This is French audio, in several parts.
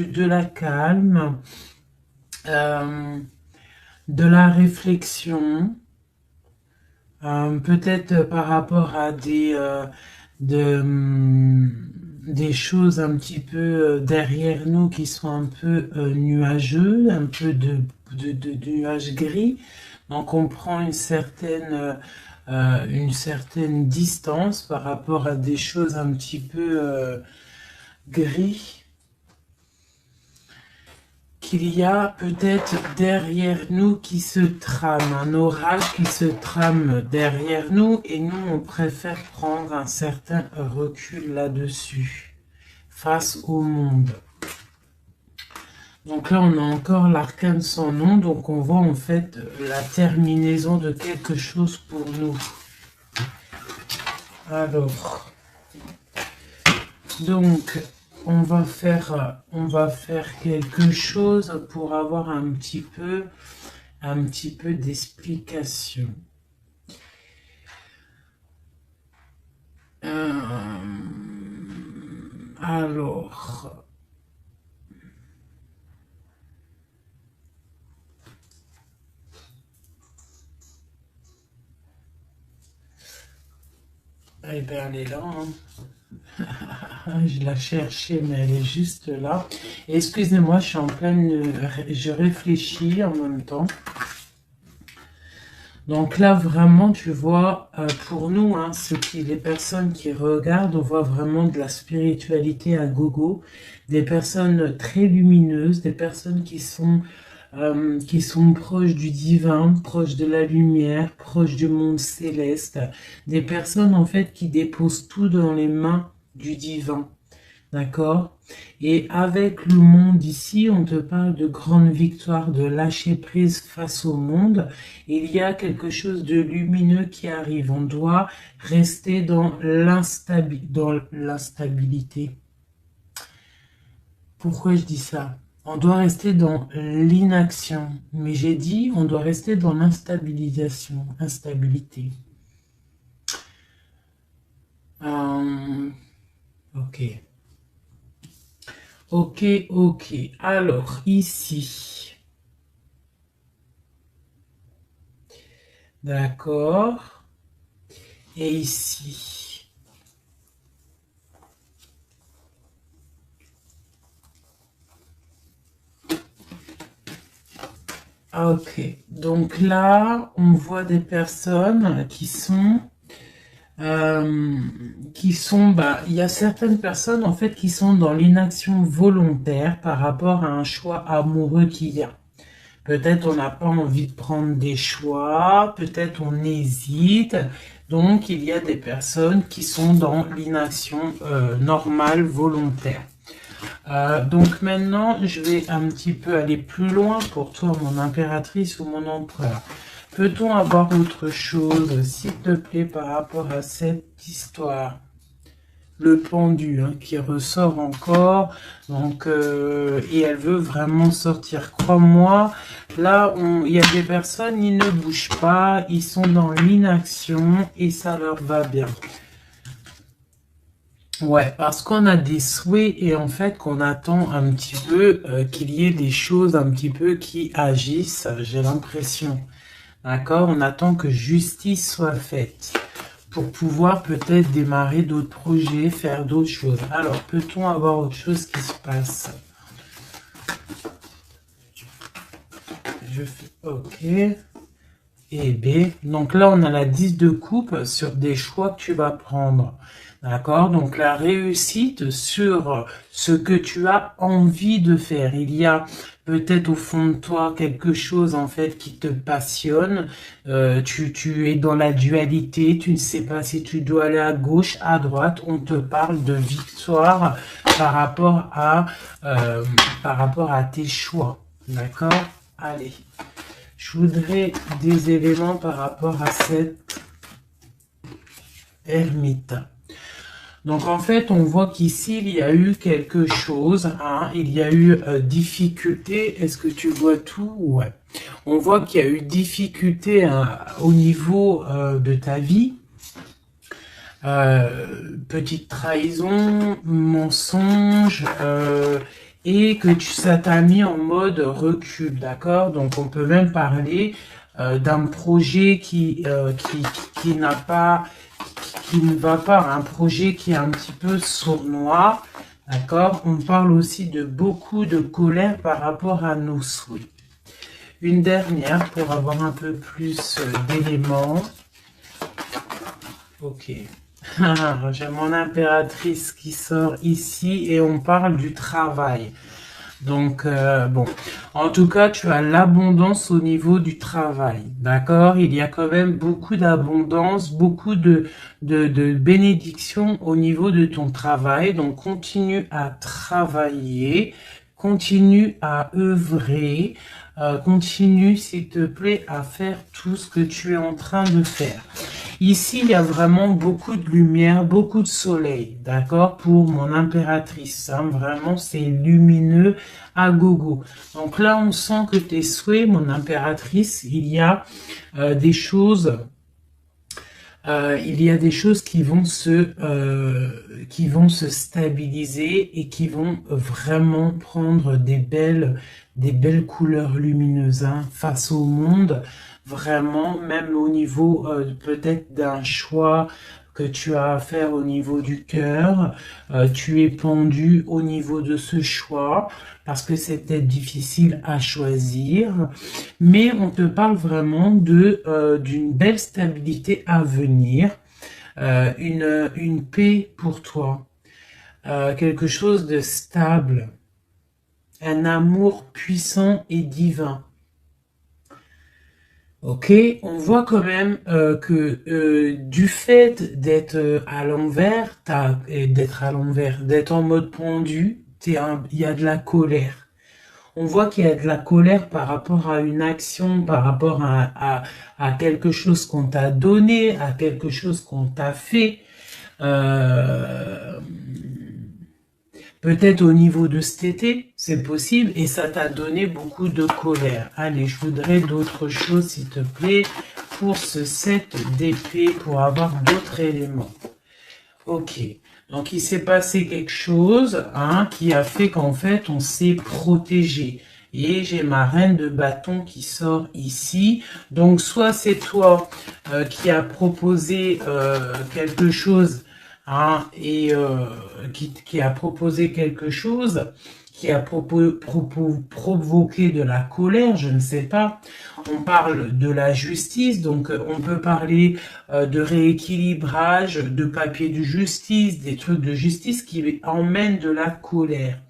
de la calme, de la réflexion, peut-être par rapport à des choses un petit peu derrière nous qui sont un peu nuageux, un peu de nuages gris. Donc on prend une certaine distance par rapport à des choses un petit peu gris qu'il y a peut-être derrière nous qui se trame, un orage qui se trame derrière nous et nous on préfère prendre un certain recul là-dessus face au monde. Donc là on a encore l'arcane sans nom, donc on voit en fait la terminaison de quelque chose pour nous. Alors, donc on va faire quelque chose pour avoir un petit peu d'explication. Alors, eh bien elle est là, hein. Je la cherchais, mais elle est juste là. Excusez-moi, je suis en pleine... Je réfléchis en même temps. Donc là, vraiment, tu vois, pour nous, hein, les personnes qui regardent, on voit vraiment de la spiritualité à gogo. Des personnes très lumineuses, des personnes qui sont proches du divin, proches de la lumière, proches du monde céleste. Des personnes, en fait, qui déposent tout dans les mains du divin. D'accord? Et avec le monde ici, on te parle de grande victoire, de lâcher prise face au monde. Il y a quelque chose de lumineux qui arrive. On doit rester dans l'instabilité. Pourquoi je dis ça? On doit rester dans l'inaction. Mais j'ai dit, on doit rester dans l'instabilisation, instabilité. Ok. Ok, ok. Alors, ici. D'accord. Et ici. Ok. Donc là, on voit des personnes qui sont... il y a certaines personnes en fait qui sont dans l'inaction volontaire par rapport à un choix amoureux qu'il y a. Peut-être on n'a pas envie de prendre des choix, peut-être on hésite. Donc il y a des personnes qui sont dans l'inaction normale, volontaire. Donc maintenant, je vais un petit peu aller plus loin pour toi, mon impératrice ou mon empereur. Peut-on avoir autre chose, s'il te plaît, par rapport à cette histoire? Le pendu hein, qui ressort encore, donc et elle veut vraiment sortir. Crois-moi, là, il y a des personnes, ils ne bougent pas, ils sont dans l'inaction et ça leur va bien. Ouais, parce qu'on a des souhaits et en fait qu'on attend un petit peu qu'il y ait des choses un petit peu qui agissent, j'ai l'impression. D'accord? On attend que justice soit faite pour pouvoir peut-être démarrer d'autres projets, faire d'autres choses. Alors, peut-on avoir autre chose qui se passe? Je fais OK. Et B. Donc là, on a la 10 de coupe sur des choix que tu vas prendre. D'accord? Donc la réussite sur ce que tu as envie de faire. Il y a peut-être au fond de toi quelque chose en fait qui te passionne. Tu es dans la dualité. Tu ne sais pas si tu dois aller à gauche, à droite. On te parle de victoire par rapport à tes choix. D'accord? Allez. Je voudrais des éléments par rapport à cette ermite. Donc en fait, on voit qu'ici, il y a eu quelque chose. Hein, il y a eu difficulté. Est-ce que tu vois tout? Ouais. On voit qu'il y a eu difficulté hein, au niveau de ta vie. Petite trahison, mensonge, et que ça t'a mis en mode recul, d'accord? Donc on peut même parler d'un projet qui n'a pas, qui ne va pas, un projet qui est un petit peu sournois, d'accord? On parle aussi de beaucoup de colère par rapport à nos souhaits. Une dernière pour avoir un peu plus d'éléments. Ok. J'ai mon impératrice qui sort ici et on parle du travail. Donc, bon, en tout cas, tu as l'abondance au niveau du travail, d'accord? Il y a quand même beaucoup d'abondance, beaucoup de bénédictions au niveau de ton travail. Donc, continue à travailler, continue à œuvrer, continue, s'il te plaît, à faire tout ce que tu es en train de faire. Ici, il y a vraiment beaucoup de lumière, beaucoup de soleil, d'accord, pour mon impératrice. Hein, vraiment, c'est lumineux à gogo. Donc là, on sent que tes souhaits, mon impératrice, il y a des choses... il y a des choses qui vont se stabiliser et qui vont vraiment prendre des belles couleurs lumineuses hein, face au monde. Vraiment, même au niveau peut-être d'un choix que tu as à faire au niveau du cœur, tu es pendu au niveau de ce choix parce que c'est peut-être difficile à choisir, mais on te parle vraiment de d'une belle stabilité à venir, une paix pour toi, quelque chose de stable, un amour puissant et divin. Ok, on voit quand même que du fait d'être à l'envers, d'être en mode pendu, il y a de la colère. On voit qu'il y a de la colère par rapport à une action, par rapport à quelque chose qu'on t'a donné, à quelque chose qu'on t'a fait. Peut-être au niveau de cet été, c'est possible, et ça t'a donné beaucoup de colère. Allez, je voudrais d'autres choses, s'il te plaît, pour ce set d'épée, pour avoir d'autres éléments. Ok, donc il s'est passé quelque chose hein, qui a fait qu'en fait, on s'est protégé. Et j'ai ma reine de bâton qui sort ici. Donc, soit c'est toi qui as proposé quelque chose hein, et qui a proposé quelque chose, qui a provoqué de la colère, je ne sais pas. On parle de la justice, donc on peut parler de rééquilibrage, de papier de justice, des trucs de justice qui emmènent de la colère.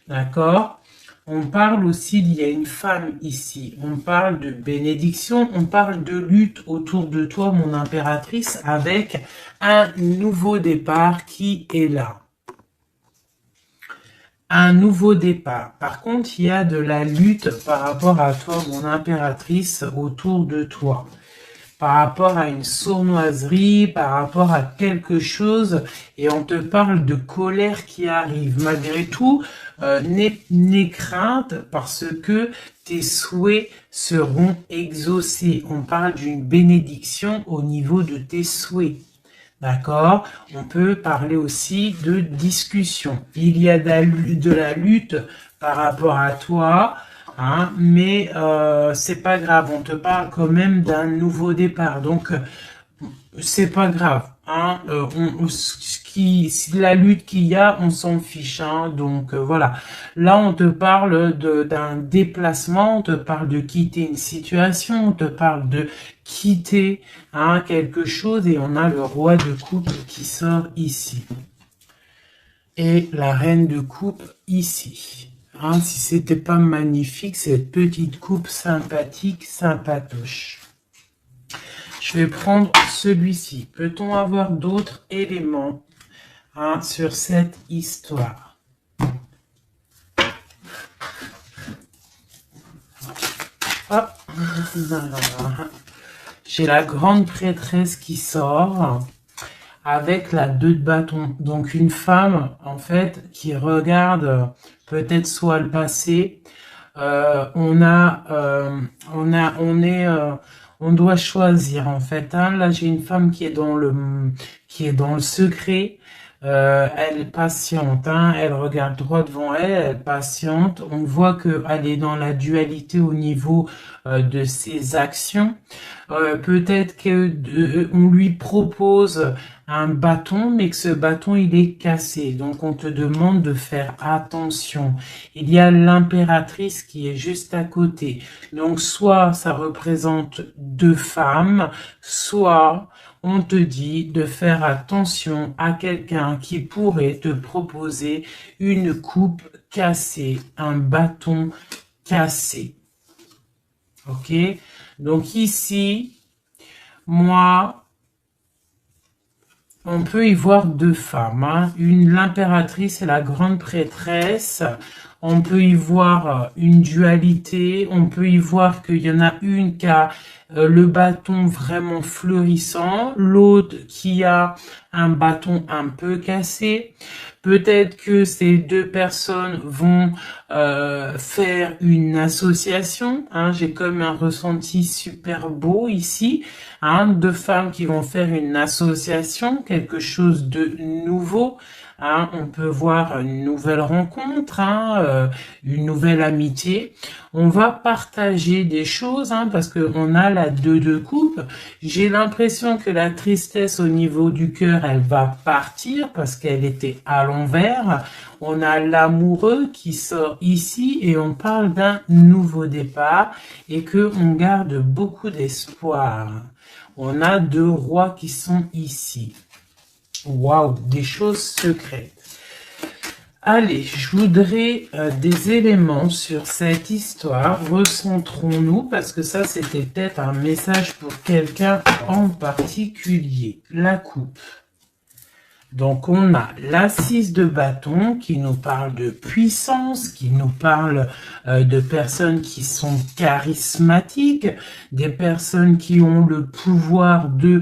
D'accord? On parle aussi, il y a une femme ici, on parle de bénédiction, on parle de lutte autour de toi, mon impératrice, avec un nouveau départ qui est là. Un nouveau départ. Par contre, il y a de la lutte par rapport à toi, mon impératrice, autour de toi. Par rapport à une sournoiserie, par rapport à quelque chose, et on te parle de colère qui arrive. Malgré tout, n'aie crainte parce que tes souhaits seront exaucés. On parle d'une bénédiction au niveau de tes souhaits. D'accord? On peut parler aussi de discussion. Il y a de la lutte par rapport à toi, hein, mais c'est pas grave. On te parle quand même d'un nouveau départ. Donc, c'est pas grave. Hein, la lutte qu'il y a, on s'en fiche. Hein, donc voilà. Là, on te parle d'un déplacement, on te parle de quitter une situation, on te parle de quitter hein, quelque chose, et on a le roi de coupe qui sort ici. Et la reine de coupe ici. Hein, si c'était pas magnifique, cette petite coupe sympathique, sympatoche. Je vais prendre celui-ci. Peut-on avoir d'autres éléments hein, sur cette histoire? Hop. J'ai la grande prêtresse qui sort avec la 2 de bâton. Donc une femme, en fait, qui regarde peut-être soit le passé. On doit choisir en fait. Hein. Là, j'ai une femme qui est dans le secret. Elle est patiente, hein, elle regarde droit devant elle, elle patiente. On voit qu'elle est dans la dualité au niveau de ses actions. Peut-être que on lui propose un bâton, mais que ce bâton il est cassé. Donc on te demande de faire attention. Il y a l'impératrice qui est juste à côté. Donc soit ça représente deux femmes, soit on te dit de faire attention à quelqu'un qui pourrait te proposer une coupe cassée, un bâton cassé. Ok? Donc ici, moi, on peut y voir deux femmes, hein. L'impératrice et la grande prêtresse. On peut y voir une dualité. On peut y voir qu'il y en a une qui a le bâton vraiment fleurissant, l'autre qui a un bâton un peu cassé. Peut-être que ces deux personnes vont faire une association. Hein, j'ai comme un ressenti super beau ici. Hein, deux femmes qui vont faire une association, quelque chose de nouveau. Hein, on peut voir une nouvelle rencontre, hein, une nouvelle amitié. On va partager des choses, hein, parce qu'on a la 2 de coupe. J'ai l'impression que la tristesse au niveau du cœur, elle va partir parce qu'elle était à l'envers. On a l'amoureux qui sort ici et on parle d'un nouveau départ et que on garde beaucoup d'espoir. On a deux rois qui sont ici. Waouh, des choses secrètes. Allez, je voudrais des éléments sur cette histoire. Recentrons-nous, parce que ça, c'était peut-être un message pour quelqu'un en particulier. La coupe. Donc, on a l'assise de bâton qui nous parle de puissance, qui nous parle de personnes qui sont charismatiques, des personnes qui ont le pouvoir de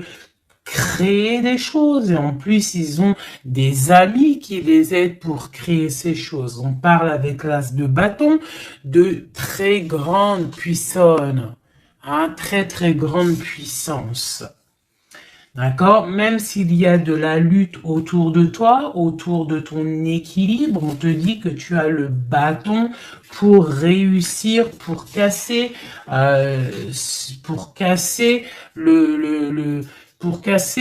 créer des choses et en plus ils ont des amis qui les aident pour créer ces choses. On parle avec l'as de bâton de très grande puissance, hein, très grande puissance. D'accord? Même s'il y a de la lutte autour de toi, autour de ton équilibre, on te dit que tu as le bâton pour réussir, pour casser pour casser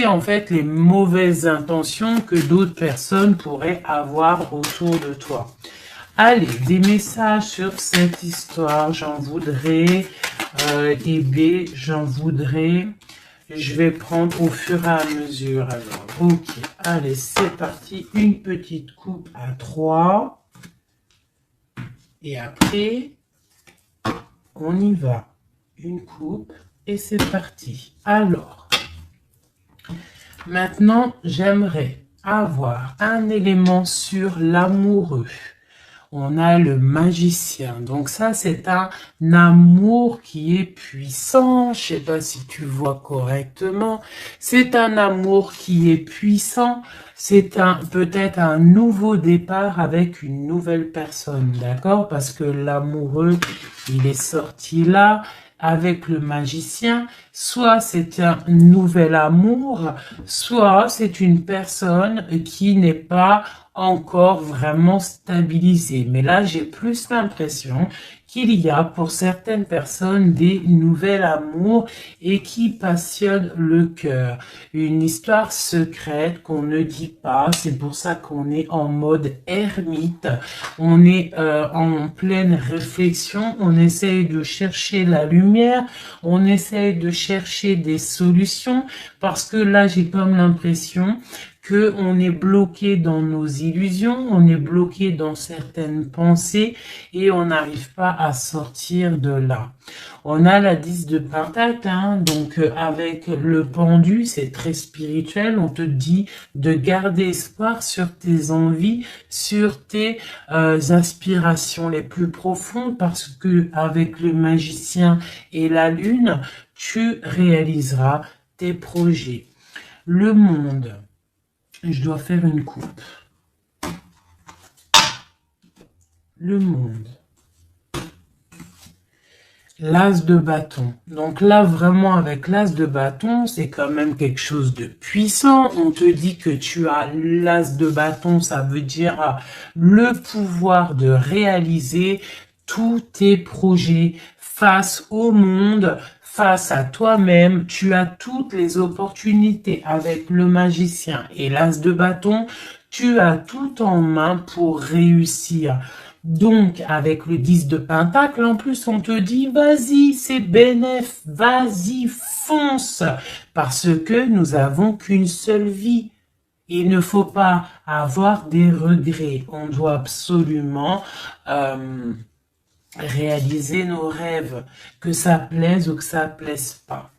en fait les mauvaises intentions que d'autres personnes pourraient avoir autour de toi. Allez, des messages sur cette histoire, j'en voudrais, et B, j'en voudrais. Je vais prendre au fur et à mesure. Alors, ok, allez, c'est parti. Une petite coupe à 3. Et après, on y va. Une coupe et c'est parti. Alors, maintenant, j'aimerais avoir un élément sur l'amoureux. On a le magicien. Donc ça, c'est un amour qui est puissant. Je sais pas si tu vois correctement. C'est un amour qui est puissant. C'est peut-être un nouveau départ avec une nouvelle personne, d'accord? Parce que l'amoureux, il est sorti là avec le magicien. Soit c'est un nouvel amour, soit c'est une personne qui n'est pas encore vraiment stabilisée. Mais là, j'ai plus l'impression qu'il y a pour certaines personnes des nouvelles amours et qui passionnent le cœur. Une histoire secrète qu'on ne dit pas. C'est pour ça qu'on est en mode ermite. On est en pleine réflexion. On essaye de chercher la lumière. On essaye de chercher des solutions parce que là, j'ai comme l'impression que on est bloqué dans nos illusions, on est bloqué dans certaines pensées et on n'arrive pas à sortir de là. On a la 10 de pentacle, hein, donc avec le pendu, c'est très spirituel. On te dit de garder espoir sur tes envies, sur tes aspirations les plus profondes, parce que avec le magicien et la lune, tu réaliseras tes projets. Le monde. Je dois faire une coupe. Le monde. l'as de bâton. Donc là, vraiment, avec l'as de bâton, c'est quand même quelque chose de puissant. On te dit que tu as l'as de bâton, ça veut dire le pouvoir de réaliser tous tes projets face au monde, face à toi-même. Tu as toutes les opportunités avec le magicien et l'as de bâton. Tu as tout en main pour réussir. Donc, avec le 10 de pentacle, en plus, on te dit, vas-y, c'est bénéf, vas-y, fonce, parce que nous avons qu'une seule vie. Il ne faut pas avoir des regrets. On doit absolument réaliser nos rêves, que ça plaise ou que ça plaise pas.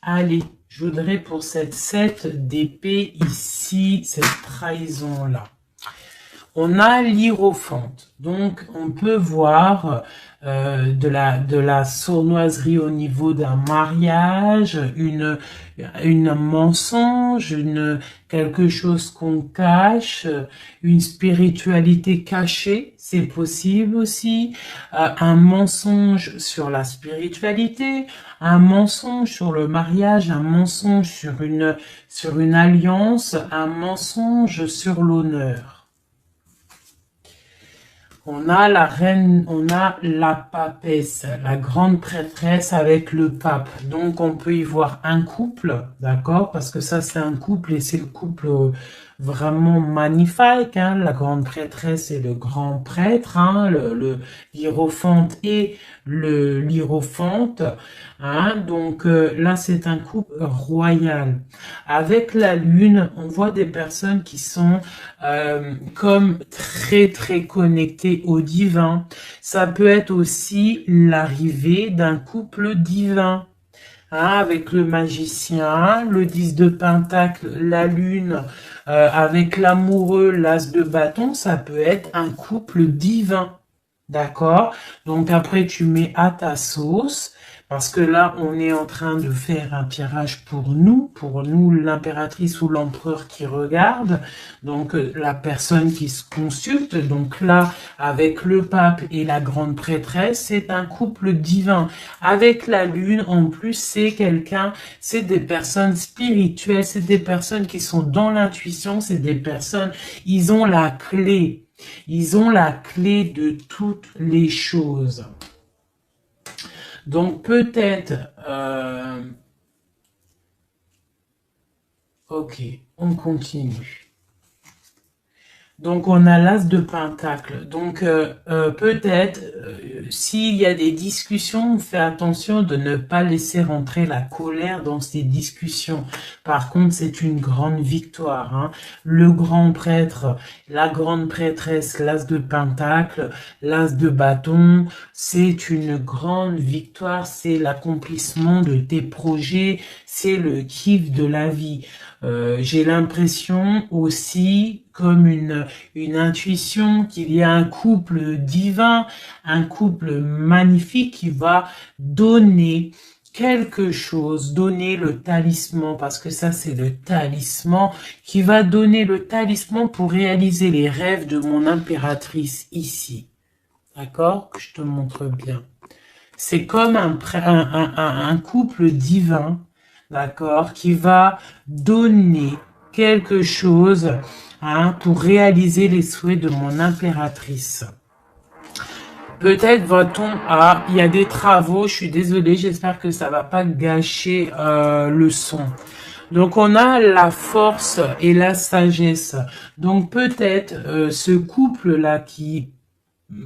Allez, je voudrais pour cette 7 d'épée ici, cette trahison-là. On a l'hiérophante, donc on peut voir de la sournoiserie au niveau d'un mariage, une mensonge, quelque chose qu'on cache, une spiritualité cachée, c'est possible aussi, un mensonge sur la spiritualité, un mensonge sur le mariage, un mensonge sur une alliance, un mensonge sur l'honneur. On a la reine, on a la papesse, la grande prêtresse avec le pape. Donc, on peut y voir un couple, d'accord? Parce que ça, c'est un couple et c'est le couple vraiment magnifique, hein? La grande prêtresse et le grand prêtre, hein? L'hiérophante et l'hiérophante, hein? Donc, là, c'est un couple royal. Avec la lune, on voit des personnes qui sont comme très, très connectées au divin. Ça peut être aussi l'arrivée d'un couple divin. Hein, avec le magicien, le 10 de pentacle, la lune, avec l'amoureux, l'as de bâton, ça peut être un couple divin. D'accord? Donc après, tu mets à ta sauce, parce que là, on est en train de faire un tirage pour nous l'impératrice ou l'empereur qui regarde, donc la personne qui se consulte. Donc là, avec le pape et la grande prêtresse, c'est un couple divin. Avec la lune, en plus, c'est des personnes spirituelles, c'est des personnes qui sont dans l'intuition, c'est des personnes, ils ont la clé. Ils ont la clé de toutes les choses. Donc peut-être... ok, on continue. Donc, on a l'as de pentacle. Donc, peut-être, s'il y a des discussions, fais attention de ne pas laisser rentrer la colère dans ces discussions. Par contre, c'est une grande victoire. Hein. Le grand prêtre, la grande prêtresse, l'as de pentacle, l'as de bâton, c'est une grande victoire. C'est l'accomplissement de tes projets. C'est le kiff de la vie. J'ai l'impression aussi, comme une intuition, qu'il y a un couple divin, un couple magnifique qui va donner quelque chose, donner le talisman, parce que ça c'est le talisman, qui va donner le talisman pour réaliser les rêves de mon impératrice ici. D'accord? Que je te montre bien. C'est comme un couple divin, d'accord, qui va donner quelque chose pour réaliser les souhaits de mon impératrice. Peut-être va-t-on il y a des travaux, je suis désolée, j'espère que ça va pas gâcher le son. Donc on a la force et la sagesse. Donc peut-être ce couple-là qui,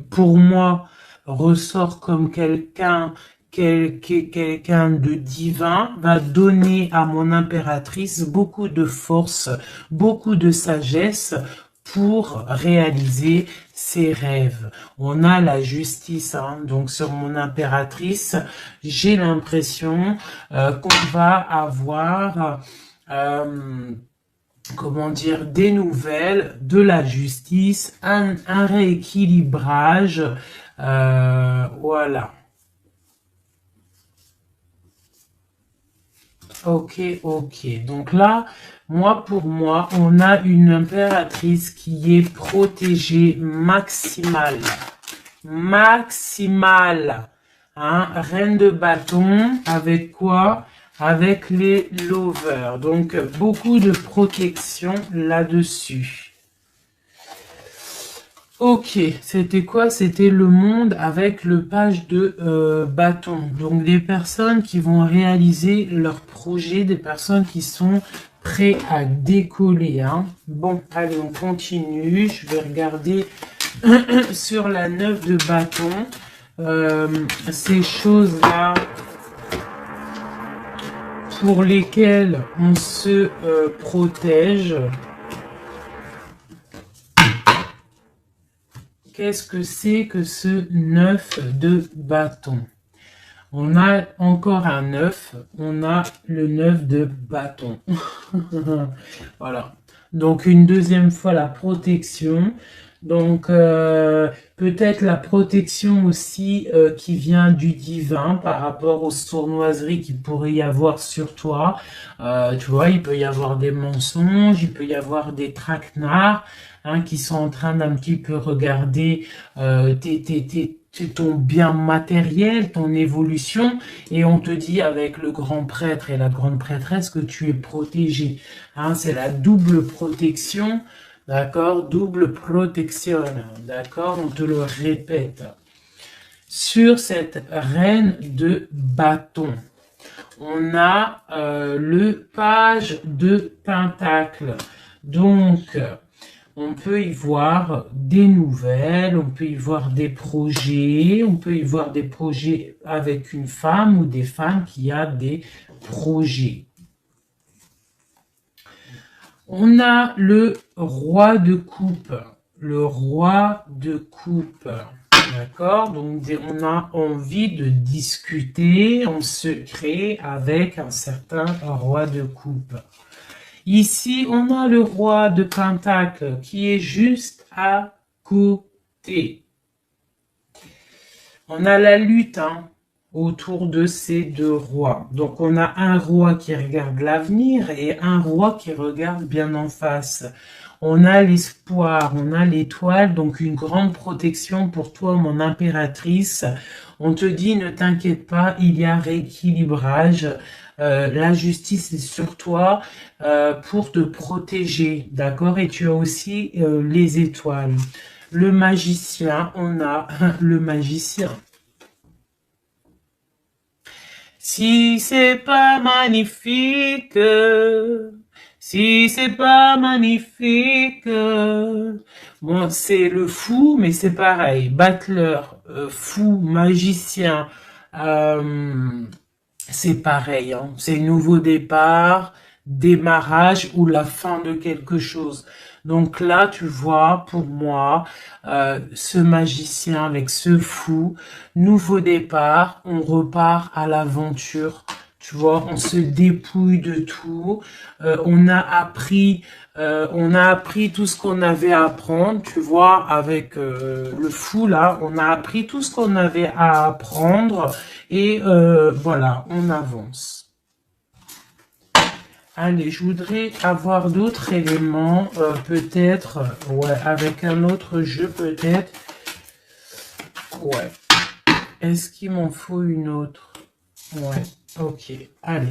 pour moi, ressort comme quelqu'un de divin, va donner à mon impératrice beaucoup de force, beaucoup de sagesse pour réaliser ses rêves. On a la justice, hein, donc sur mon impératrice, j'ai l'impression qu'on va avoir comment dire, des nouvelles de la justice, un rééquilibrage, voilà. Ok. Donc là, pour moi, on a une impératrice qui est protégée maximale. Hein, reine de bâton, avec quoi? Avec les lovers. Donc, beaucoup de protection là-dessus. Ok, c'était quoi? C'était le monde avec le page de bâton. Donc, des personnes qui vont réaliser leur projet, des personnes qui sont prêtes à décoller. Hein. Bon, allez, on continue. Je vais regarder sur la 9 de bâton. Ces choses-là pour lesquelles on se protège. Qu'est-ce que c'est que ce 9 de bâton? On a encore un 9, on a le 9 de bâton. Voilà. Donc une deuxième fois la protection. Donc peut-être la protection aussi qui vient du divin par rapport aux sournoiseries qu'il pourrait y avoir sur toi. Tu vois, il peut y avoir des mensonges, il peut y avoir des traquenards hein, qui sont en train d'un petit peu regarder ton bien matériel, ton évolution, et on te dit avec le grand prêtre et la grande prêtresse que tu es protégé. Hein, c'est la double protection. D'accord, double protection, d'accord, on te le répète. Sur cette reine de bâton, on a le page de pentacle. Donc, on peut y voir des nouvelles, on peut y voir des projets, on peut y voir des projets avec une femme ou des femmes qui a des projets. On a le roi de coupe. Le roi de coupe. D'accord? Donc, on a envie de discuter en secret avec un certain roi de coupe. Ici, on a le roi de pentacle qui est juste à côté. On a la lutte, hein, autour de ces deux rois. Donc, on a un roi qui regarde l'avenir et un roi qui regarde bien en face. On a l'espoir, on a l'étoile, donc une grande protection pour toi, mon impératrice. On te dit, ne t'inquiète pas, il y a rééquilibrage. La justice est sur toi pour te protéger, d'accord? Et tu as aussi les étoiles. Le magicien, on a le magicien. Si c'est pas magnifique, si c'est pas magnifique, bon, c'est le fou, mais c'est pareil. Battleur, fou, magicien, c'est pareil. Hein. C'est nouveau départ, démarrage ou la fin de quelque chose. Donc là, tu vois, pour moi, ce magicien avec ce fou, nouveau départ, on repart à l'aventure. Tu vois, on se dépouille de tout. On a appris tout ce qu'on avait à apprendre. Tu vois, avec le fou là, on a appris tout ce qu'on avait à apprendre et voilà, on avance. Allez, je voudrais avoir d'autres éléments, peut-être, ouais, avec un autre jeu, peut-être. Ouais. Est-ce qu'il m'en faut une autre? Ouais, ok, allez.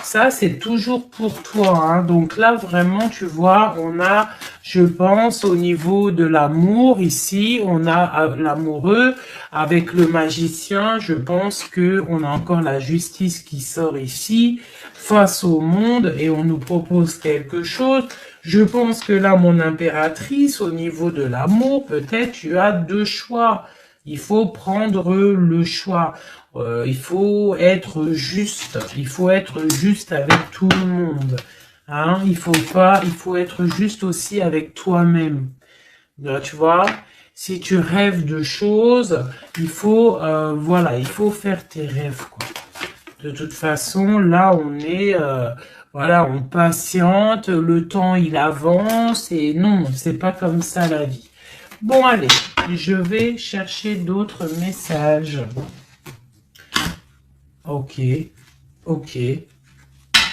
Ça, c'est toujours pour toi. Hein. Donc là, vraiment, tu vois, on a, je pense, au niveau de l'amour, ici, on a l'amoureux avec le magicien. Je pense que on a encore la justice qui sort ici face au monde et on nous propose quelque chose. Je pense que là, mon impératrice, au niveau de l'amour, peut-être tu as deux choix. Il faut prendre le choix. Il faut être juste. Il faut être juste avec tout le monde. Hein? Il faut être juste aussi avec toi-même. Tu vois, si tu rêves de choses, il faut, voilà, il faut faire tes rêves, quoi. De toute façon, là, on est, voilà, on patiente, le temps, il avance, et non, c'est pas comme ça la vie. Bon, allez, je vais chercher d'autres messages. Ok, ok.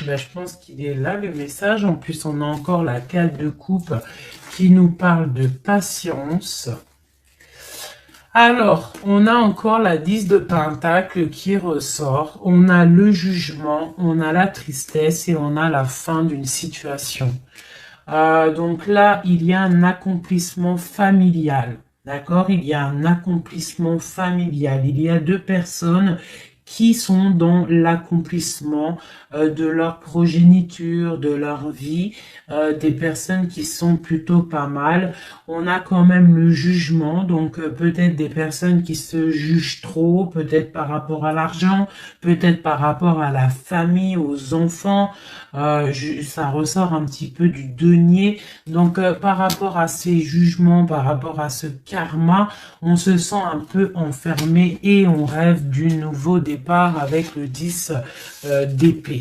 Ben, je pense qu'il est là, le message. En plus, on a encore la 4 de coupe qui nous parle de patience. Alors, on a encore la 10 de Pentacle qui ressort. On a le jugement, on a la tristesse et on a la fin d'une situation. Donc là, il y a un accomplissement familial. D'accord? Il y a un accomplissement familial. Il y a deux personnes qui sont dans l'accomplissement de leur progéniture, de leur vie, des personnes qui sont plutôt pas mal. On a quand même le jugement, donc peut-être des personnes qui se jugent trop, peut-être par rapport à l'argent, peut-être par rapport à la famille, aux enfants. Ça ressort un petit peu du denier. Donc par rapport à ces jugements, par rapport à ce karma, on se sent un peu enfermé et on rêve du nouveau départ avec le 10 d'épée.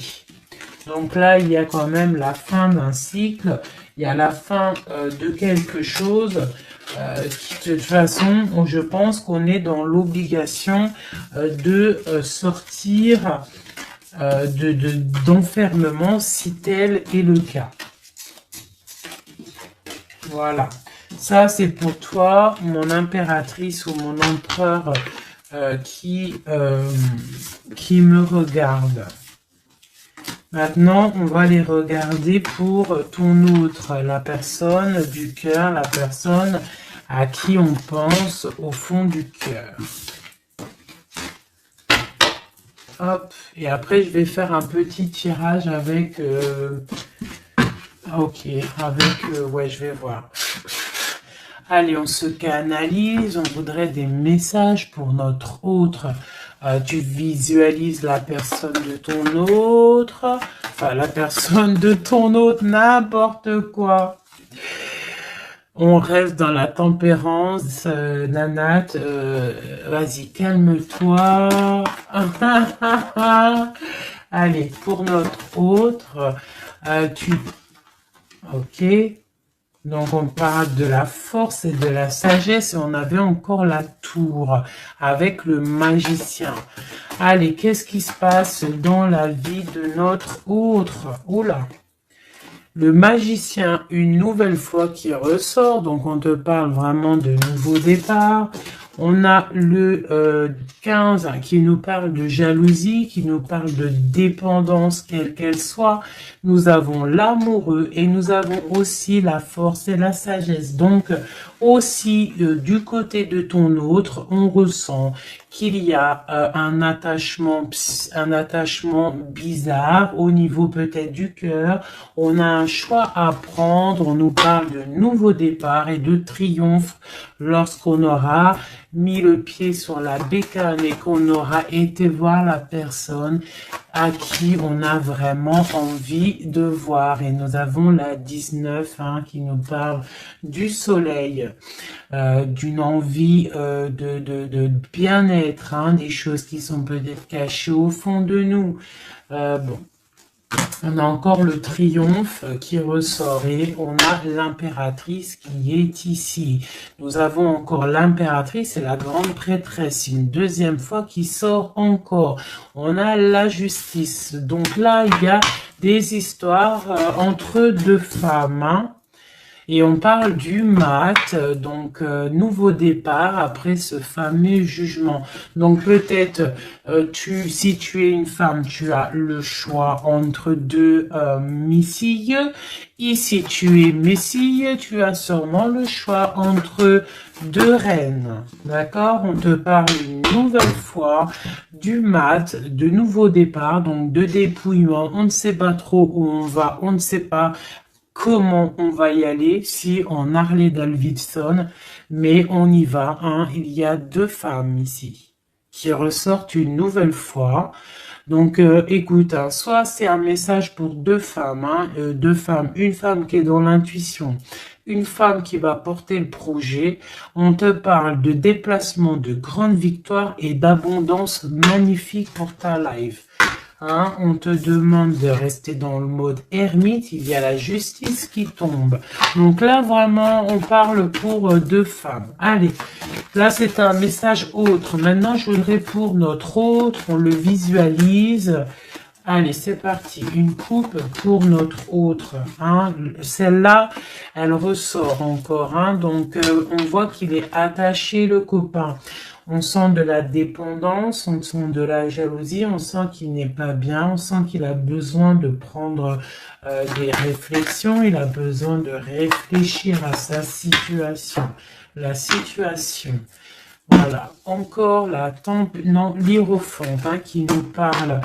Donc là, il y a quand même la fin d'un cycle, il y a la fin de quelque chose qui, de toute façon, je pense qu'on est dans l'obligation de sortir d'enfermement si tel est le cas. Voilà. Ça, c'est pour toi, mon impératrice ou mon empereur qui me regarde. Maintenant, on va les regarder pour ton autre, la personne du cœur, la personne à qui on pense au fond du cœur. Hop, et après je vais faire un petit tirage avec... ok, avec... ouais, je vais voir. Allez, on se canalise, on voudrait des messages pour notre autre. Tu visualises la personne de ton autre, enfin la personne de ton autre, n'importe quoi. On reste dans la tempérance, Nanat, vas-y, calme-toi. Allez, pour notre autre, ok. Donc on parle de la force et de la sagesse et on avait encore la tour avec le magicien. Allez, qu'est-ce qui se passe dans la vie de notre autre? Oula! Le magicien, une nouvelle fois qui ressort, donc on te parle vraiment de nouveau départ. On a le 15 qui nous parle de jalousie, qui nous parle de dépendance, quelle qu'elle soit. Nous avons l'amoureux et nous avons aussi la force et la sagesse. Donc aussi du côté de ton autre, on ressent qu'il y a un attachement bizarre au niveau peut-être du cœur. On a un choix à prendre. On nous parle de nouveau départ et de triomphe lorsqu'on aura mis le pied sur la bécane et qu'on aura été voir la personne à qui on a vraiment envie de voir. Et nous avons la 19 qui nous parle du soleil, d'une envie de bien-être, des choses qui sont peut-être cachées au fond de nous. Bon. On a encore le triomphe qui ressort et on a l'impératrice qui est ici. Nous avons encore l'impératrice et la grande prêtresse, une deuxième fois qui sort encore. On a la justice. Donc là, il y a des histoires entre deux femmes. Et on parle du mat, donc nouveau départ après ce fameux jugement. Donc peut-être, si tu es une femme, tu as le choix entre deux missiles. Ici, tu es missile, tu as sûrement le choix entre deux reines. D'accord? On te parle une nouvelle fois du mat, de nouveau départ, donc de dépouillement. On ne sait pas trop où on va, on ne sait pas comment on va y aller, si en Harley-Davidson, mais on y va. Il y a deux femmes ici qui ressortent une nouvelle fois. Donc, écoute, soit c'est un message pour deux femmes, une femme qui est dans l'intuition, une femme qui va porter le projet. On te parle de déplacement, de grande victoire et d'abondance magnifique pour ta life. On te demande de rester dans le mode ermite, il y a la justice qui tombe. Donc là, vraiment, on parle pour deux femmes. Allez, là, c'est un message autre. Maintenant, je voudrais pour notre autre, on le visualise. Allez, c'est parti. Une coupe pour notre autre. Hein. Celle-là, elle ressort encore. Hein. Donc, on voit qu'il est attaché, le copain. On sent de la dépendance, on sent de la jalousie, on sent qu'il n'est pas bien, on sent qu'il a besoin de prendre des réflexions, il a besoin de réfléchir à sa situation. La situation. Voilà, encore la non, l'hiérophante hein, qui nous parle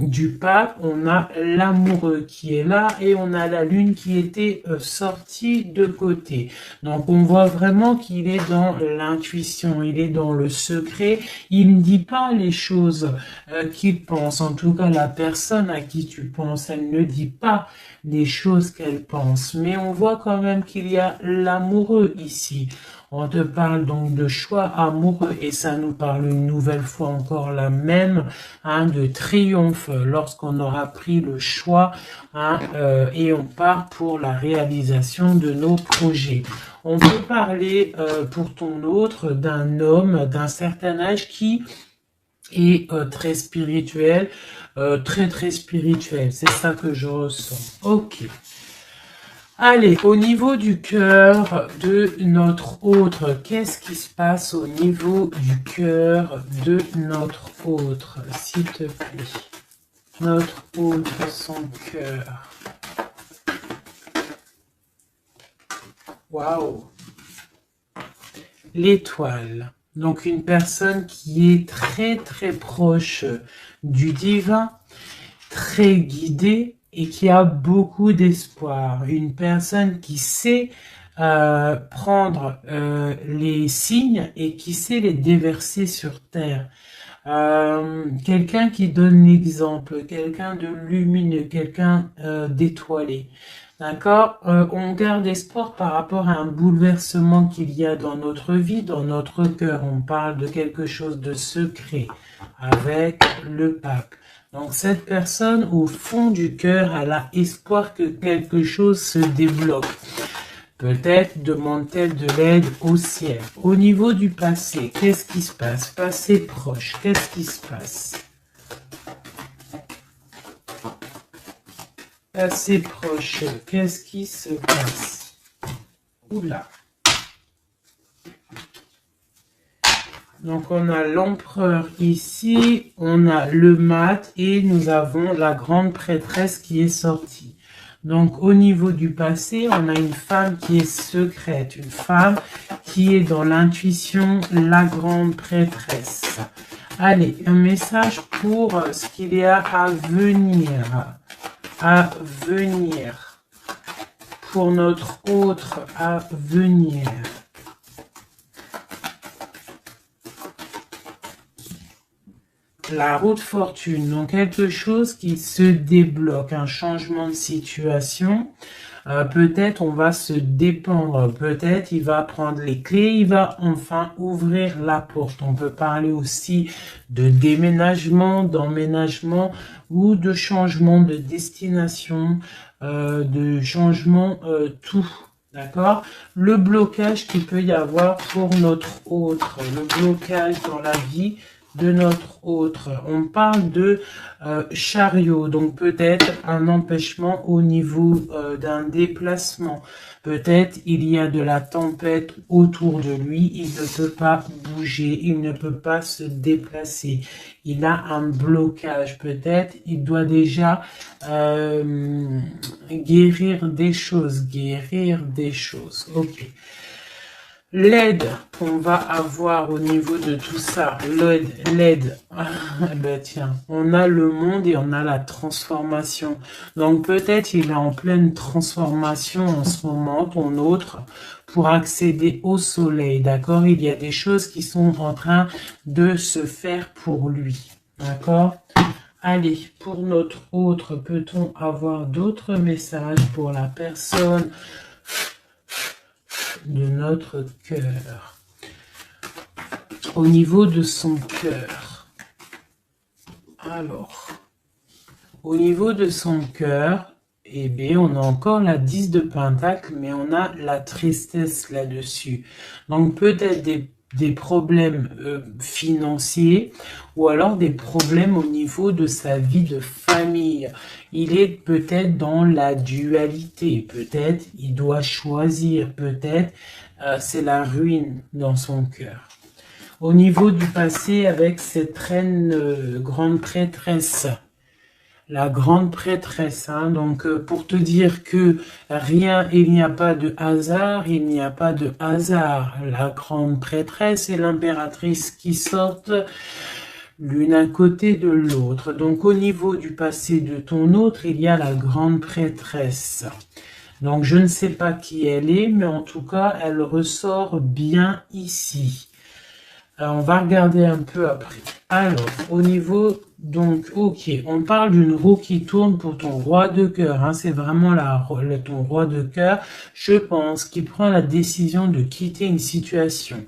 du pape. On a l'amoureux qui est là et on a la lune qui était sortie de côté. Donc on voit vraiment qu'il est dans l'intuition, il est dans le secret. Il ne dit pas les choses qu'il pense. En tout cas, la personne à qui tu penses, elle ne dit pas les choses qu'elle pense. Mais on voit quand même qu'il y a l'amoureux ici. On te parle donc de choix amoureux et ça nous parle une nouvelle fois encore la même, hein, de triomphe lorsqu'on aura pris le choix hein, et on part pour la réalisation de nos projets. On peut parler pour ton autre d'un homme d'un certain âge qui est très spirituel, très spirituel. C'est ça que je ressens. Ok. Allez, au niveau du cœur de notre autre, qu'est-ce qui se passe au niveau du cœur de notre autre, s'il te plaît? Notre autre, son cœur. Waouh! L'étoile. Donc une personne qui est très proche du divin, très guidée, et qui a beaucoup d'espoir. Une personne qui sait prendre les signes et qui sait les déverser sur terre. Quelqu'un qui donne l'exemple, quelqu'un de lumineux, quelqu'un d'étoilé. D'accord. On garde espoir par rapport à un bouleversement qu'il y a dans notre vie, dans notre cœur. On parle de quelque chose de secret avec le pape. Donc cette personne, au fond du cœur, elle a espoir que quelque chose se débloque. Peut-être demande-t-elle de l'aide au ciel. Au niveau du passé, qu'est-ce qui se passe? Passé proche, qu'est-ce qui se passe? Passé proche, qu'est-ce qui se passe? Oula. Donc on a l'empereur ici, on a le mat et nous avons la grande prêtresse qui est sortie. Donc au niveau du passé, on a une femme qui est secrète, une femme qui est dans l'intuition, la grande prêtresse. Allez, un message pour ce qu'il y a à venir. À venir. Pour notre autre à venir. La roue de fortune, donc quelque chose qui se débloque, un changement de situation. Peut-être on va se dépendre, peut-être il va prendre les clés, il va enfin ouvrir la porte. On peut parler aussi de déménagement, d'emménagement ou de changement de destination, de changement tout. D'accord? Le blocage qu'il peut y avoir pour notre autre, le blocage dans la vie de notre autre. On parle de chariot, donc peut-être un empêchement au niveau d'un déplacement. Peut-être il y a de la tempête autour de lui, il ne peut pas bouger, il ne peut pas se déplacer. Il a un blocage, peut-être il doit déjà guérir des choses, Ok. L'aide qu'on va avoir au niveau de tout ça, l'aide, ben tiens, on a le monde et on a la transformation. Donc peut-être il est en pleine transformation en ce moment, ton autre, pour accéder au soleil, d'accord? Il y a des choses qui sont en train de se faire pour lui, d'accord? Allez, pour notre autre, peut-on avoir d'autres messages pour la personne de notre cœur, au niveau de son cœur? Alors, au niveau de son cœur, eh bien, on a encore la 10 de Pentacle, mais on a la tristesse là-dessus. Donc, peut-être des problèmes financiers ou alors des problèmes au niveau de sa vie de famille. Il est peut-être dans la dualité, peut-être il doit choisir, peut-être c'est la ruine dans son cœur. Au niveau du passé avec cette reine grande prêtresse, la grande prêtresse, hein, donc pour te dire que rien, il n'y a pas de hasard, il n'y a pas de hasard. La grande prêtresse et l'impératrice qui sortent l'une à côté de l'autre. Donc au niveau du passé de ton autre, il y a la grande prêtresse. Donc je ne sais pas qui elle est, mais en tout cas, elle ressort bien ici. Alors, on va regarder un peu après. Alors, au niveau, donc, ok, on parle d'une roue qui tourne pour ton roi de cœur. Hein, c'est vraiment ton roi de cœur, je pense, qui prend la décision de quitter une situation,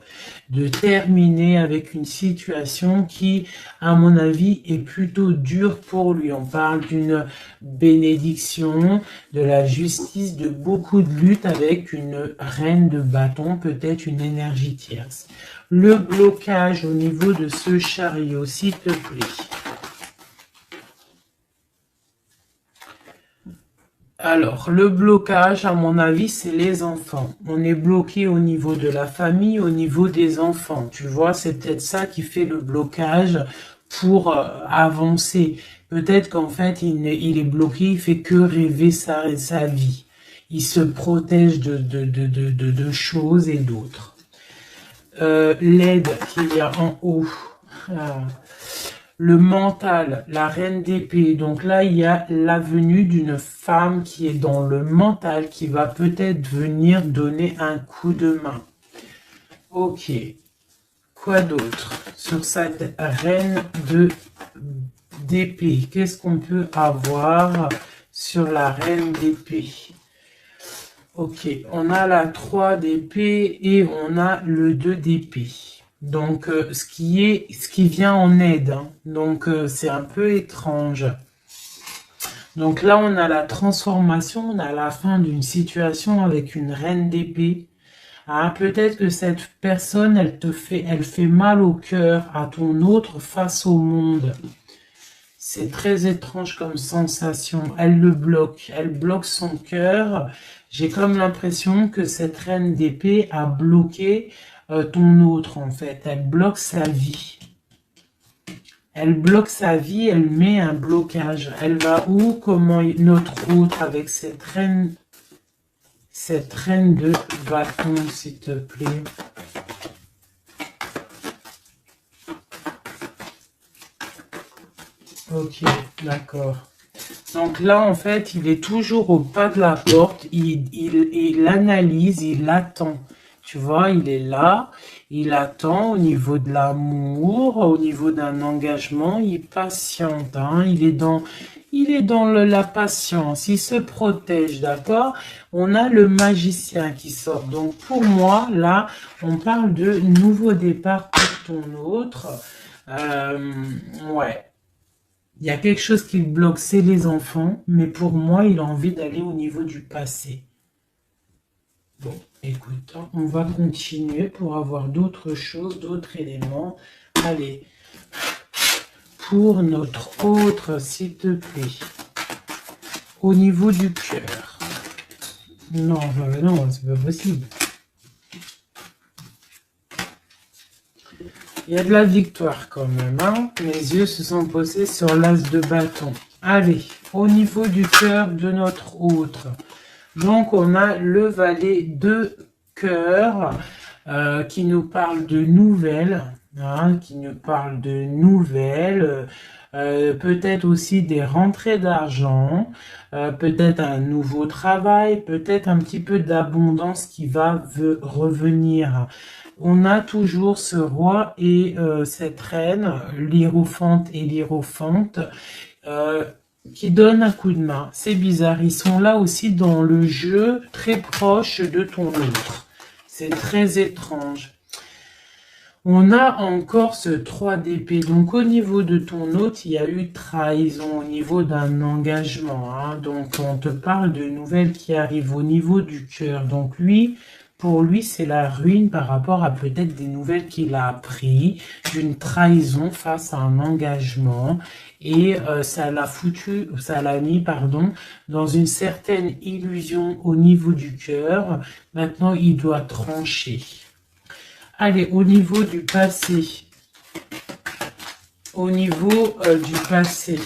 de terminer avec une situation qui, à mon avis, est plutôt dure pour lui. On parle d'une bénédiction, de la justice, de beaucoup de lutte avec une reine de bâton, peut-être une énergie tierce. Le blocage au niveau de ce chariot, s'il te plaît. Alors, le blocage, à mon avis, c'est les enfants. On est bloqué au niveau de la famille, au niveau des enfants. Tu vois, c'est peut-être ça qui fait le blocage pour avancer. Peut-être qu'en fait, il est bloqué, il fait que rêver sa vie. Il se protège de choses et d'autres. L'aide qu'il y a en haut, le mental, la reine d'épée. Donc là, il y a la venue d'une femme qui est dans le mental, qui va peut-être venir donner un coup de main. Ok. Quoi d'autre sur cette reine d'épée? Qu'est-ce qu'on peut avoir sur la reine d'épée? Ok, on a la 3 d'épée et on a le 2 d'épée. Donc, ce qui vient en aide. Hein. Donc, c'est un peu étrange. Donc là, on a la transformation, on a la fin d'une situation avec une reine d'épée. Ah, peut-être que cette personne, elle fait mal au cœur à ton autre face au monde. C'est très étrange comme sensation. Elle bloque son cœur. J'ai comme l'impression que cette reine d'épée a bloqué ton autre, en fait. Elle bloque sa vie. Elle bloque sa vie, elle met un blocage. Elle va où? Comment notre autre avec cette reine de bâton, s'il te plaît. Ok, d'accord. Donc là, en fait, il est toujours au pas de la porte. Il analyse, il attend. Tu vois, il est là, il attend au niveau de l'amour, au niveau d'un engagement. Il patiente, hein, il est dans la patience. Il se protège, d'accord? On a le magicien qui sort. Donc pour moi, là, on parle de nouveau départ pour ton autre. Ouais. Il y a quelque chose qui le bloque, c'est les enfants, mais pour moi, il a envie d'aller au niveau du passé. Bon, écoute, on va continuer pour avoir d'autres choses, d'autres éléments. Allez, pour notre autre, s'il te plaît, au niveau du cœur. Non, non, c'est pas possible. Il y a de la victoire quand même, hein. Mes yeux se sont posés sur l'as de bâton. Allez, au niveau du cœur de notre autre. Donc, on a le valet de cœur qui nous parle de nouvelles, hein, peut-être aussi des rentrées d'argent, peut-être un nouveau travail, peut-être un petit peu d'abondance qui va revenir. On a toujours ce roi et cette reine, l'hiérophante et l'hiérophante, qui donnent un coup de main. C'est bizarre, ils sont là aussi dans le jeu, très proche de ton autre. C'est très étrange. On a encore ce 3 d'épée. Donc au niveau de ton autre, il y a eu trahison au niveau d'un engagement. Hein. Donc on te parle de nouvelles qui arrivent au niveau du cœur. Donc lui, pour lui, c'est la ruine par rapport à peut-être des nouvelles qu'il a appris, d'une trahison face à un engagement, et ça l'a mis, pardon, dans une certaine illusion au niveau du cœur. Maintenant, il doit trancher. Allez, au niveau du passé. Au niveau du passé.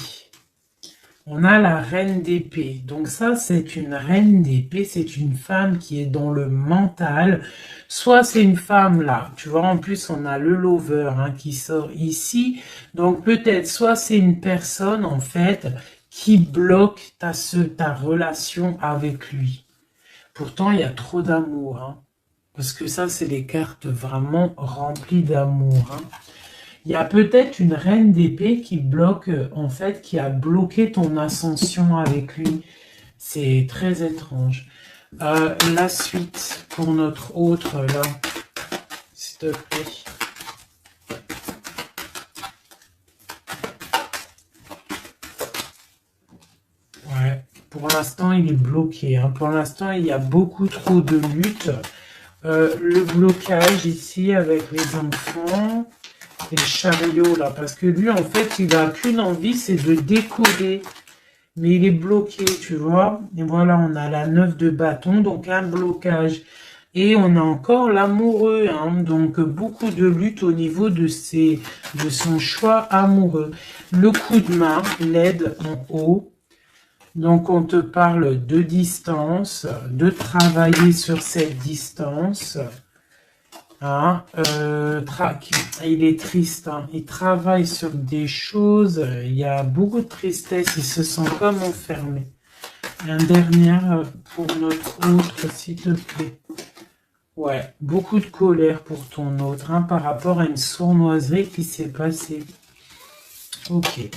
On a la reine d'épée. Donc ça, c'est une reine d'épée. C'est une femme qui est dans le mental. Soit c'est une femme là. Tu vois, en plus, on a le lover hein, qui sort ici. Donc peut-être, soit c'est une personne, en fait, qui bloque ta relation avec lui. Pourtant, il y a trop d'amour. Hein, parce que ça, c'est des cartes vraiment remplies d'amour. Hein. Il y a peut-être une reine d'épée qui bloque, en fait, qui a bloqué ton ascension avec lui. C'est très étrange. La suite pour notre autre, là, s'il te plaît. Ouais, pour l'instant, il est bloqué. Hein. Pour l'instant, il y a beaucoup trop de lutte. Le blocage ici avec les enfants... Et le chariot là, parce que lui en fait il a qu'une envie, c'est de décoller, mais il est bloqué, tu vois. Et voilà, on a la 9 de bâton, donc un blocage. Et on a encore l'amoureux, hein, donc beaucoup de lutte au niveau de son choix amoureux. Le coup de main, l'aide en haut. Donc on te parle de distance, de travailler sur cette distance. Hein, il est triste, hein. Il travaille sur des choses, il y a beaucoup de tristesse, il se sent comme enfermé. Et un dernier pour notre autre, s'il te plaît. Ouais, beaucoup de colère pour ton autre, hein, par rapport à une sournoiserie qui s'est passée. Ok.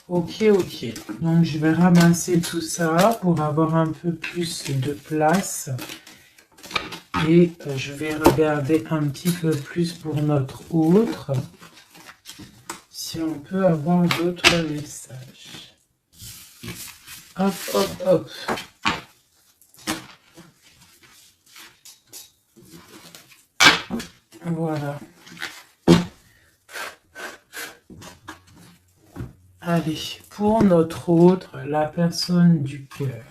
Ok. Donc je vais ramasser tout ça pour avoir un peu plus de place. Et je vais regarder un petit peu plus pour notre autre, si on peut avoir d'autres messages. Hop. Voilà. Allez, pour notre autre, la personne du cœur.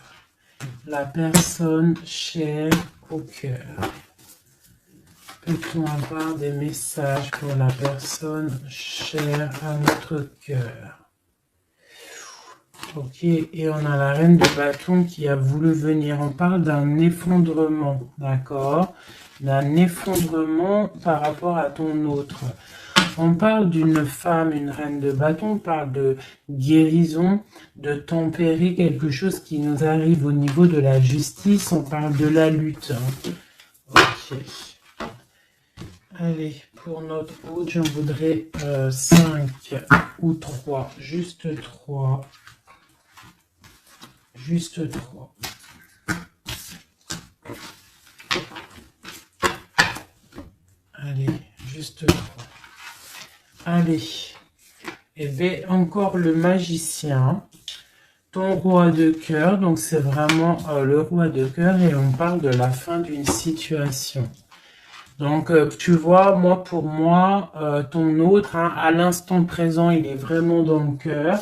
La personne chère au cœur. Peut-on avoir des messages pour la personne chère à notre cœur? Ok, et on a la reine de bâton qui a voulu venir. On parle d'un effondrement, d'accord? D'un effondrement par rapport à ton autre. On parle d'une femme, une reine de bâton, on parle de guérison, de tempérer quelque chose qui nous arrive au niveau de la justice, on parle de la lutte. Ok. Allez, pour notre autre, j'en voudrais 5 ou 3, juste 3. Juste 3. Allez, juste 3. Allez, et bien encore le magicien, ton roi de cœur, donc c'est vraiment le roi de cœur et on parle de la fin d'une situation. Donc tu vois, pour moi, ton autre, hein, à l'instant présent, il est vraiment dans le cœur.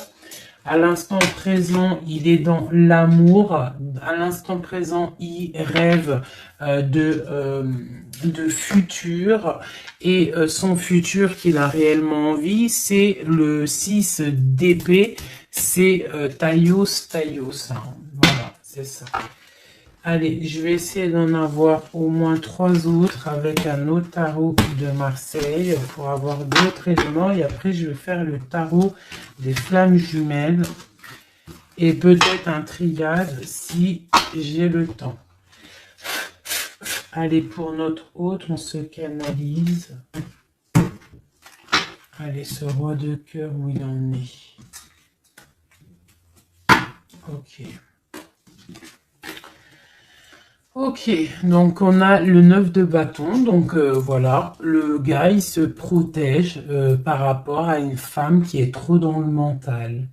À l'instant présent, il est dans l'amour. À l'instant présent, il rêve de futur. Et son futur qu'il a réellement envie, c'est le 6 d'épée. C'est Taios. Hein. Voilà, c'est ça. Allez, je vais essayer d'en avoir au moins 3 autres avec un autre tarot de Marseille pour avoir d'autres éléments. Et après, je vais faire le tarot des flammes jumelles et peut-être un triade si j'ai le temps. Allez, pour notre autre, on se canalise. Allez, ce roi de cœur, où il en est. Ok. Ok, donc on a le 9 de bâton, donc voilà, le gars il se protège par rapport à une femme qui est trop dans le mental.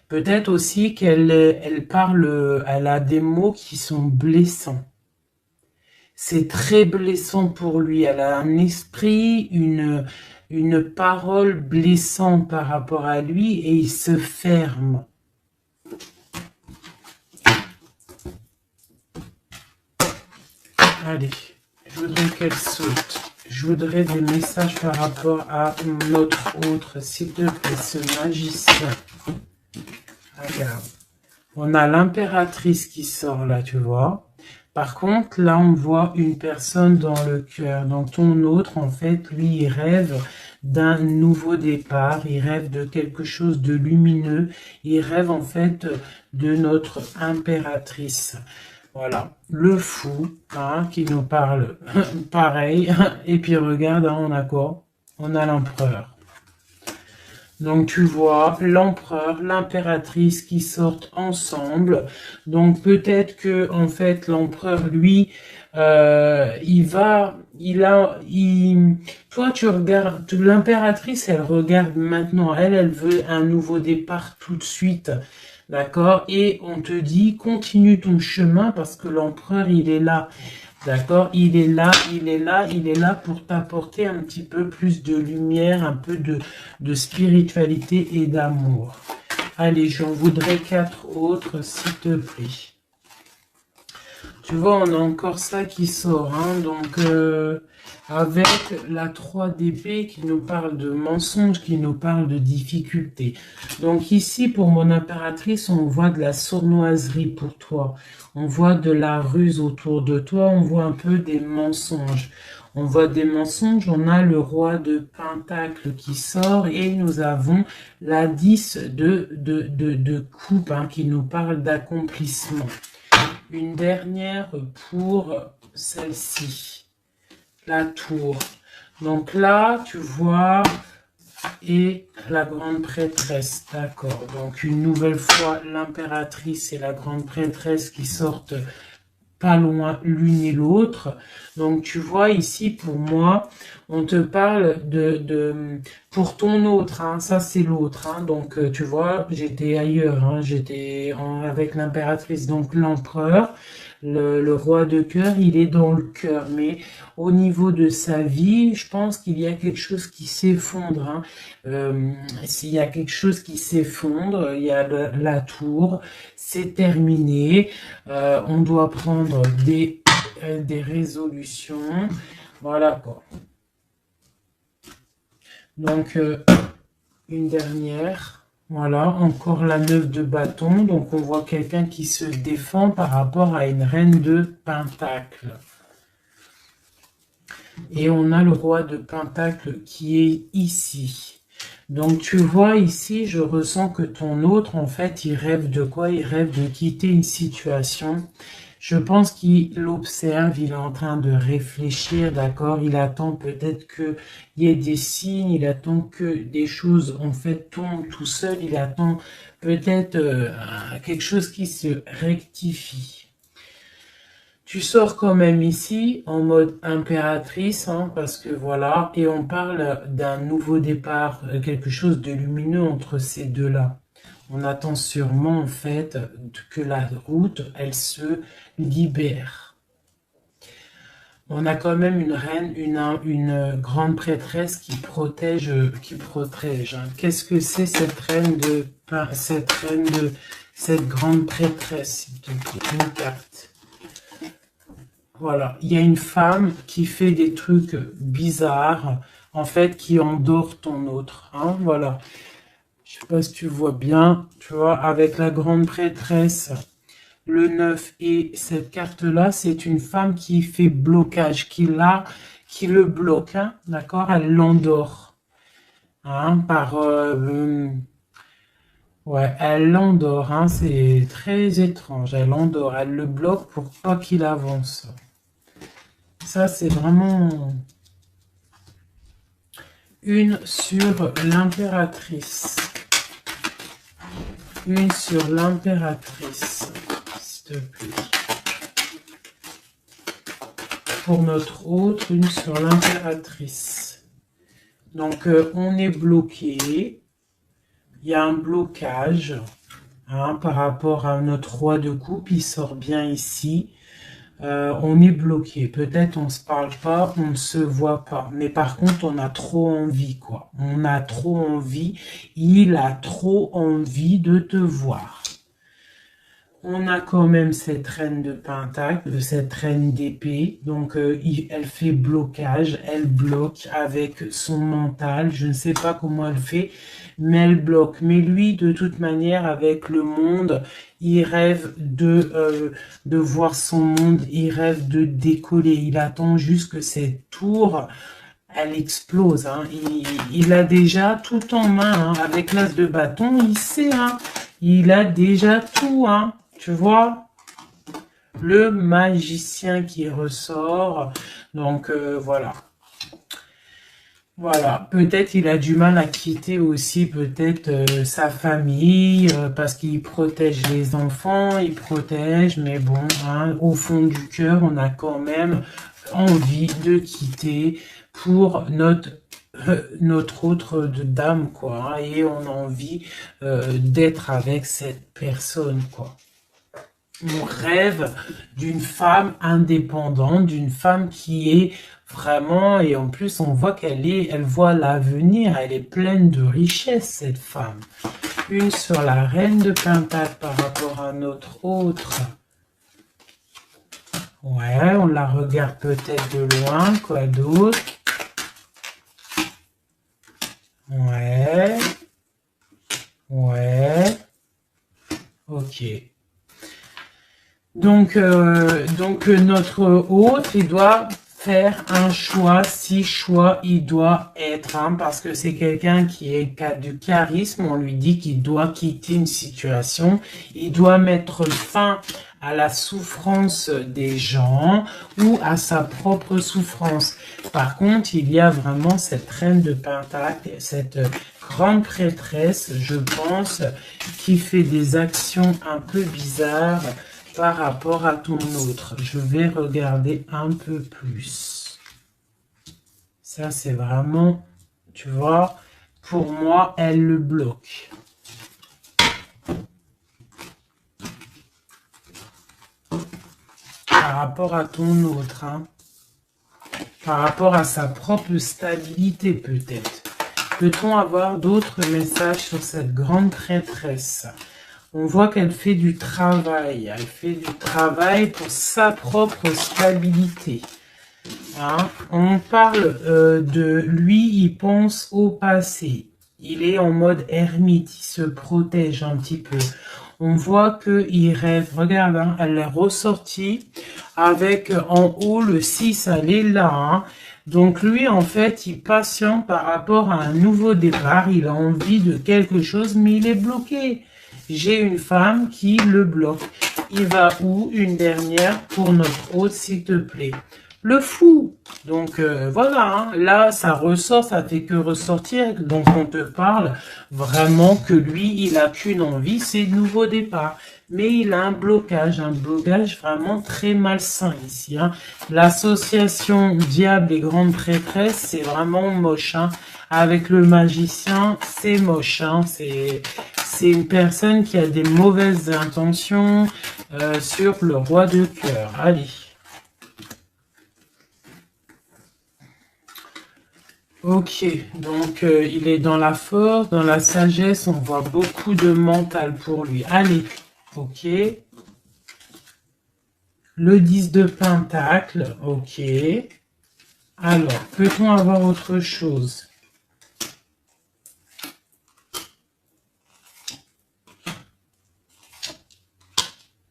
Peut-être aussi qu'elle parle, elle a des mots qui sont blessants. C'est très blessant pour lui. Elle a un esprit, une parole blessante par rapport à lui et il se ferme. Allez, je voudrais qu'elle saute. Je voudrais des messages par rapport à notre autre, s'il te plaît, ce magicien. Regarde. On a l'impératrice qui sort là, tu vois. Par contre, là, on voit une personne dans le cœur. Donc, ton autre, en fait, lui, il rêve d'un nouveau départ. Il rêve de quelque chose de lumineux. Il rêve, en fait, de notre impératrice. Voilà, le fou, hein, qui nous parle pareil. Et puis regarde, hein, on a quoi? On a l'empereur. Donc tu vois l'empereur, l'impératrice qui sortent ensemble. Donc peut-être que en fait l'empereur lui, toi tu regardes, l'impératrice elle regarde maintenant, elle veut un nouveau départ tout de suite. D'accord? Et on te dit, continue ton chemin parce que l'empereur, il est là. D'accord? Il est là, il est là, il est là pour t'apporter un petit peu plus de lumière, un peu de spiritualité et d'amour. Allez, j'en voudrais 4 autres, s'il te plaît. Tu vois, on a encore ça qui sort, hein, donc avec la 3 d'épée qui nous parle de mensonges, qui nous parle de difficultés. Donc ici, pour mon impératrice, on voit de la sournoiserie pour toi. On voit de la ruse autour de toi, on voit un peu des mensonges. On voit des mensonges, on a le roi de Pentacle qui sort et nous avons la 10 de coupe hein, qui nous parle d'accomplissement. Une dernière pour celle-ci, la tour. Donc là, tu vois, et la grande prêtresse, d'accord. Donc une nouvelle fois, l'impératrice et la grande prêtresse qui sortent pas loin l'une et l'autre. Donc tu vois ici pour moi, on te parle pour ton autre, hein, ça c'est l'autre. Hein, donc tu vois, j'étais ailleurs, hein, j'étais avec l'impératrice, donc l'empereur. Le roi de cœur, il est dans le cœur, mais au niveau de sa vie, je pense qu'il y a quelque chose qui s'effondre. Hein. S'il y a quelque chose qui s'effondre, il y a la tour, c'est terminé. On doit prendre des résolutions. Voilà quoi. Donc, une dernière. Voilà, encore la 9 de bâton. Donc, on voit quelqu'un qui se défend par rapport à une reine de pentacle. Et on a le roi de pentacle qui est ici. Donc, tu vois ici, je ressens que ton autre, en fait, il rêve de quoi? Il rêve de quitter une situation. Je pense qu'il observe, il est en train de réfléchir, d'accord? Il attend peut-être qu'il y ait des signes, il attend que des choses, en fait, tombent tout seul. Il attend peut-être quelque chose qui se rectifie. Tu sors quand même ici en mode impératrice, hein, parce que voilà, et on parle d'un nouveau départ, quelque chose de lumineux entre ces deux-là. On attend sûrement en fait que la route, elle se libère. On a quand même une reine, une grande prêtresse qui protège, hein. Qu'est-ce que c'est cette cette grande prêtresse, s'il te plaît, une carte. Voilà, il y a une femme qui fait des trucs bizarres, en fait, qui endort ton autre, hein, voilà. Je sais pas si tu vois bien, tu vois, avec la grande prêtresse, le 9 et cette carte-là, c'est une femme qui fait blocage, qui le bloque, hein, d'accord, elle l'endort, hein, ouais, elle l'endort, hein, c'est très étrange, elle l'endort, elle le bloque pour pas qu'il avance. Ça, c'est vraiment une sur l'impératrice. Une sur l'impératrice, s'il te plaît. Pour notre autre, une sur l'impératrice. Donc, on est bloqué. Il y a un blocage. hein, par rapport à notre roi de coupe, il sort bien ici. On est bloqué. Peut-être on se parle pas, on ne se voit pas. Mais par contre, on a trop envie, quoi. On a trop envie. Il a trop envie de te voir. On a quand même cette reine de pentacle, cette reine d'épée. Donc, elle fait blocage. Elle bloque avec son mental. Je ne sais pas comment elle fait, mais elle bloque. Mais lui, de toute manière, avec le monde, il rêve de voir son monde. Il rêve de décoller. Il attend juste que cette tour, elle explose. Hein. Il a déjà tout en main. Hein. Avec l'as de bâton, il sait. Hein. Il a déjà tout. Hein. Tu vois, le magicien qui ressort. Donc, voilà. Voilà, peut-être il a du mal à quitter aussi peut-être sa famille parce qu'il protège les enfants, il protège, mais bon, hein, au fond du cœur, on a quand même envie de quitter pour notre autre dame, quoi, hein, et on a envie d'être avec cette personne, quoi. On rêve d'une femme indépendante, d'une femme qui est vraiment, et en plus on voit elle voit l'avenir, elle est pleine de richesse cette femme. Une sur la reine de Pentacle par rapport à notre autre. Ouais, on la regarde peut-être de loin, quoi d'autre? Ouais. Ouais. Ok. Donc notre hôte, il doit faire un choix, si choix il doit être, hein, parce que c'est quelqu'un qui est du charisme, on lui dit qu'il doit quitter une situation, il doit mettre fin à la souffrance des gens ou à sa propre souffrance. Par contre, il y a vraiment cette reine de Pentacle, cette grande prêtresse, je pense, qui fait des actions un peu bizarres par rapport à ton autre. Je vais regarder un peu plus. Ça, c'est vraiment, tu vois, pour moi, elle le bloque. Par rapport à ton autre, hein. Par rapport à sa propre stabilité, peut-être. Peut-on avoir d'autres messages sur cette grande prêtresse ? On voit qu'elle fait du travail. Elle fait du travail pour sa propre stabilité. Hein? On parle de lui, il pense au passé. Il est en mode ermite, il se protège un petit peu. On voit qu'il rêve. Regarde, hein, elle est ressortie avec en haut le 6, elle est là. Hein? Donc lui, en fait, il patiente par rapport à un nouveau départ. Il a envie de quelque chose, mais il est bloqué. J'ai une femme qui le bloque. Il va où? Une dernière pour notre hôte, s'il te plaît. Le fou. Donc voilà, hein. Là, ça ressort, ça fait que ressortir. Donc on te parle vraiment que lui, il a qu'une envie, c'est le nouveau départ. Mais il a un blocage vraiment très malsain ici. Hein. L'association diable et grande prêtresse, c'est vraiment moche. Hein. Avec le magicien, c'est moche. Hein. C'est une personne qui a des mauvaises intentions sur le roi de cœur. Allez. Ok, donc il est dans la force, dans la sagesse, on voit beaucoup de mental pour lui. Allez, ok. Le 10 de pentacle, ok. Alors, peut-on avoir autre chose?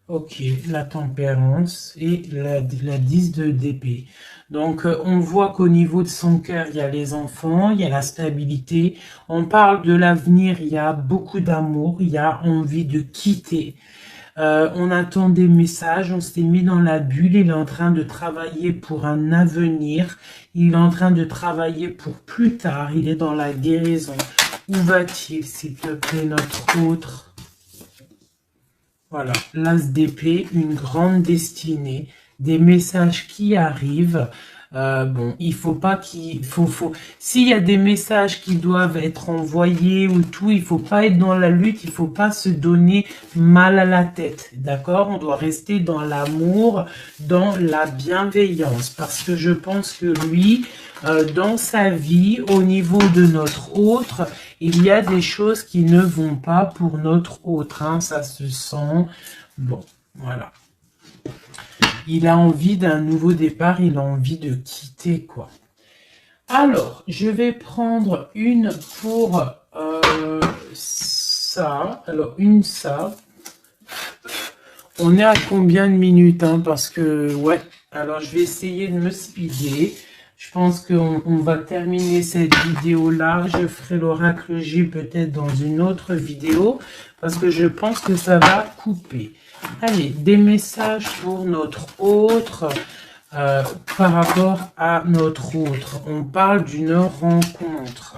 Ok, la tempérance et la 10 d'épée. Donc, on voit qu'au niveau de son cœur, il y a les enfants, il y a la stabilité. On parle de l'avenir, il y a beaucoup d'amour, il y a envie de quitter. On attend des messages, on s'est mis dans la bulle, il est en train de travailler pour un avenir, il est en train de travailler pour plus tard, il est dans la guérison. Où va-t-il, s'il te plaît, notre autre? Voilà, l'as d'épée, une grande destinée, des messages qui arrivent, Bon, il faut pas s'il y a des messages qui doivent être envoyés ou tout, il faut pas être dans la lutte, il faut pas se donner mal à la tête, d'accord? On doit rester dans l'amour, dans la bienveillance, parce que je pense que lui, dans sa vie, au niveau de notre autre, il y a des choses qui ne vont pas pour notre autre, hein, ça se sent. Bon, voilà. Il a envie d'un nouveau départ, il a envie de quitter, quoi. Alors, je vais prendre une pour ça. Alors, ça. On est à combien de minutes, hein, parce que, ouais. Alors, je vais essayer de me speeder. Je pense qu'on va terminer cette vidéo-là. Je ferai l'oracle J peut-être dans une autre vidéo, parce que je pense que ça va couper. Allez, des messages pour notre autre, par rapport à notre autre. On parle d'une rencontre.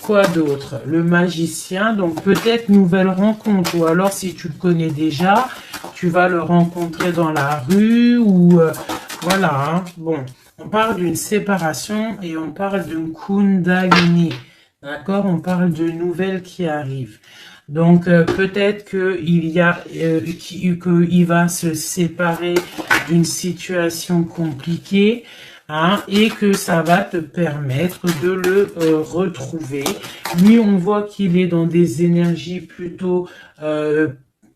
Quoi d'autre? Le magicien, donc peut-être nouvelle rencontre, ou alors si tu le connais déjà, tu vas le rencontrer dans la rue, ou voilà, hein. Bon, on parle d'une séparation et on parle d'une Kundalini, d'accord? On parle de nouvelles qui arrivent. Donc peut-être qu'il va se séparer d'une situation compliquée, hein, et que ça va te permettre de le retrouver. Lui, on voit qu'il est dans des énergies plutôt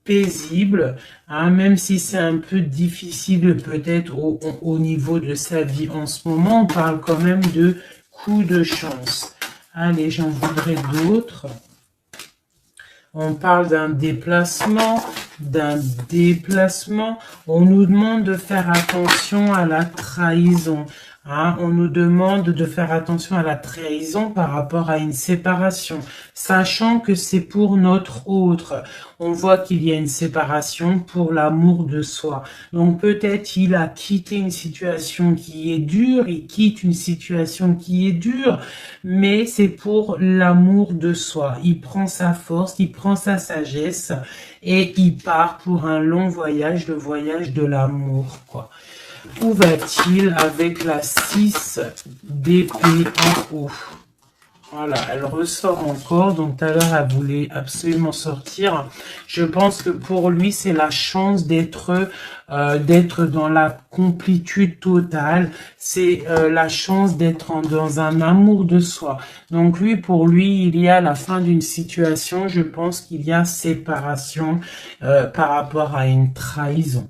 paisibles, hein, même si c'est un peu difficile peut-être au niveau de sa vie en ce moment. On parle quand même de coup de chance. Allez, j'en voudrais d'autres. On parle d'un déplacement, On nous demande de faire attention à la trahison. Hein, on nous demande de faire attention à la trahison par rapport à une séparation, sachant que c'est pour notre autre. On voit qu'il y a une séparation pour l'amour de soi. Donc peut-être il a quitté une situation qui est dure, il quitte une situation qui est dure, mais c'est pour l'amour de soi. Il prend sa force, il prend sa sagesse et il part pour un long voyage, le voyage de l'amour, quoi. Où va-t-il avec la 6 d'épée en haut? Voilà, elle ressort encore. Donc tout à l'heure, elle voulait absolument sortir. Je pense que pour lui, c'est la chance d'être dans la complétude totale. C'est la chance d'être dans un amour de soi. Donc lui, pour lui, il y a la fin d'une situation. Je pense qu'il y a séparation par rapport à une trahison.